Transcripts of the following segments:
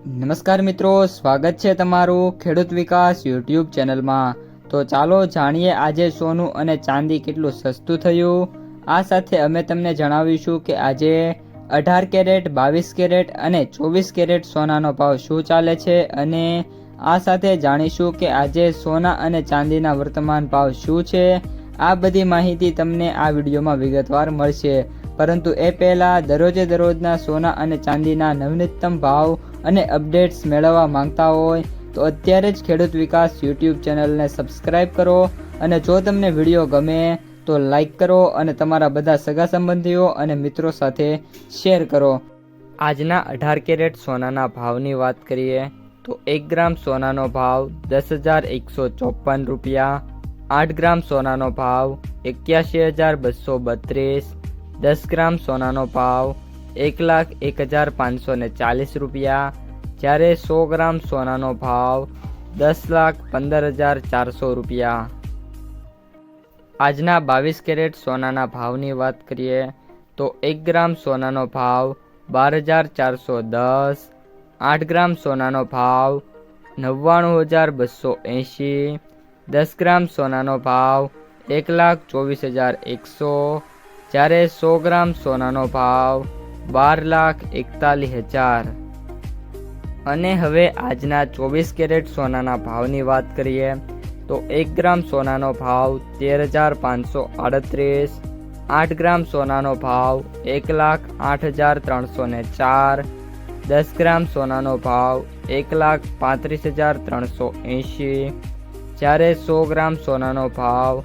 નમસ્કાર મિત્રો, સ્વાગત છે તમારું ખેડૂત વિકાસ યુટ્યુબ ચેનલમાં। તો ચાલો જાણીએ આજે સોનું અને ચાંદી કેટલું સસ્તું થયું। આ સાથે અમે તમને જણાવીશું કે આજે 18 કેરેટ, 22 કેરેટ અને 24 કેરેટ સોનાનો ભાવ શું ચાલે છે અને આ સાથે જાણીશું કે આજે સોના અને ચાંદીના વર્તમાન ભાવ શું છે। આ બધી માહિતી તમને આ વિડીયોમાં વિગતવાર મળશે, પરંતુ એ પહેલાં દરરોજના સોના અને ચાંદીના નવીનતમ ભાવ અને અપડેટ્સ મેળવવા માંગતા હોય તો અત્યારે જ ખેડૂત વિકાસ યુટ્યુબ ચેનલને સબસ્ક્રાઈબ કરો અને જો તમને વિડીયો ગમે તો લાઈક કરો અને તમારા બધા સગા સંબંધીઓ અને મિત્રો સાથે શેર કરો। આજના 18 કેરેટ સોનાના ભાવની વાત કરીએ તો 1 ગ્રામ સોનાનો ભાવ 10,154 રૂપિયા, 8 ગ્રામ સોનાનો ભાવ 81,232, 10 ગ્રામ સોનાનો ભાવ 1,01,540 રૂપિયા, જ્યારે 100 ગ્રામ સોનાનો ભાવ 10,15,400 રૂપિયા। આજના 22 કેરેટ સોનાના ભાવની વાત કરીએ તો 1 ગ્રામ સોનાનો ભાવ 12,410, 8 ગ્રામ સોનાનો ભાવ 99,280, 10 ગ્રામ સોનાનો ભાવ 1,24,100, જ્યારે 100 ગ્રામ સોનાનો ભાવ 12,41,000। અને હવે આજના 24 કેરેટ સોનાના ભાવની વાત કરીએ તો 1 ગ્રામ સોનાનો ભાવ 13,538, 8 ગ્રામ સોનાનો ભાવ 1,08,304, 10 ગ્રામ સોનાનો ભાવ 1,35,380, જ્યારે 100 ગ્રામ સોનાનો ભાવ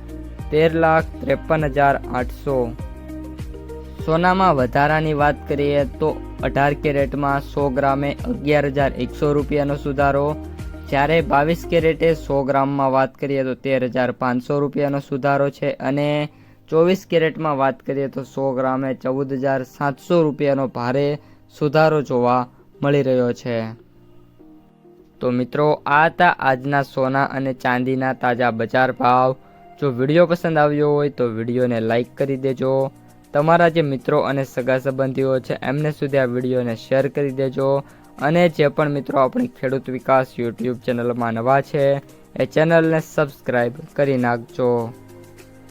13,53,800। સોનામાં વધારાની વાત કરીએ તો 18 કેરેટમાં 100 ગ્રામે 11,100 રૂપિયાનો સુધારો, જ્યારે 22 કેરેટે 100 ગ્રામમાં વાત કરીએ તો 13,500 રૂપિયાનો સુધારો છે અને 24 કેરેટમાં વાત કરીએ તો 100 ગ્રામે 14,700 રૂપિયાનો ભારે સુધારો જોવા મળી રહ્યો છે। તો મિત્રો, આ હતા આજના સોના અને ચાંદીના તાજા બજાર ભાવ। જો વિડીયો પસંદ આવ્યો હોય તો વિડીયોને લાઈક કરી દેજો, તમારા જે મિત્રો અને સગા સંબંધીઓ છે એમને સુધી આ વિડીયોને શેર કરી દેજો અને જે પણ મિત્રો આપણી ખેડૂત વિકાસ યુટ્યુબ ચેનલમાં નવા છે એ ચેનલને સબસ્ક્રાઈબ કરી નાખજો।